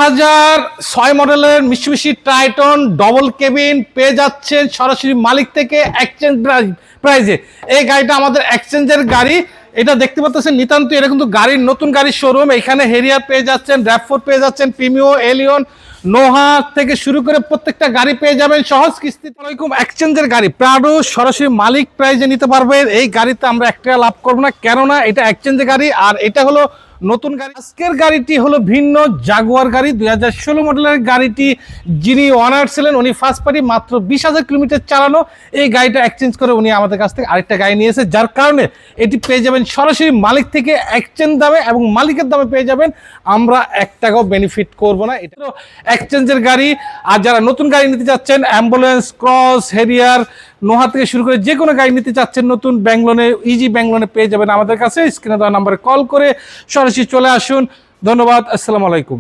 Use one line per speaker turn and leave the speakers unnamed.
2006 মডেলের Mitsubishi Triton double cabin পেয়ে যাচ্ছেন সরাসরি মালিক থেকে এক্সচেঞ্জ প্রাইজে। এই গাড়িটা আমাদের এক্সচেঞ্জের গাড়ি। এটা দেখতে পাচ্ছেন নিতান্ত এটা কিন্তু গাড়ির নতুন গাড়ির শোরুম। এখানে হেরিয়ার পেয়ে যাচ্ছেন, র‍্যাভ4 পেয়ে যাচ্ছেন, প্রিমিও, এলিয়ন, নোহা থেকে শুরু করে প্রত্যেকটা গাড়ি পেয়ে যাবেন সহজ কিস্তিতে। এক্সচেঞ্জের গাড়ি প্রাডো সরাসরি মালিক প্রাইজে নিতে পারবেন। এই গাড়িতে আমরা একটা লাভ করবো না, কেননা এটা এক্সচেঞ্জের গাড়ি আর এটা হলো নতুন গাড়ি। আজকের গাড়িটি হলো ভিন্ন জাগুয়ার গাড়ি, 2016 মডেলের গাড়িটি। যিনি ওনার ছিলেন উনি ফার্স্ট পার্টি, মাত্র 20,000 কিলোমিটার চালানো। এই গাড়িটা এক্সচেঞ্জ করে উনি আমাদের কাছ থেকে আরেকটা গাড়ি নিয়েছে, যার কারণে এটি পেয়ে যাবেন সরাসরি মালিক থেকে এক্সচেঞ্জ দামে এবং মালিকের দামে পেয়ে যাবেন। আমরা 1 টাকাও বেনিফিট করব না, এটা তো এক্সচেঞ্জের গাড়ি। আর যারা নতুন গাড়ি নিতে যাচ্ছেন, অ্যাম্বুলেন্স, ক্রস, হেরিয়ার, নোহা থেকে শুরু করে যে কোনো গাড়ি নিতে চাচ্ছেন নতুন, ব্যাংলোনে, ইজি ব্যাংলোনে পেয়ে যাবেন আমাদের কাছে। স্ক্রিনে দেওয়া নাম্বারে কল করে সরাসরি চলে আসুন। ধন্যবাদ, আসসালামু আলাইকুম।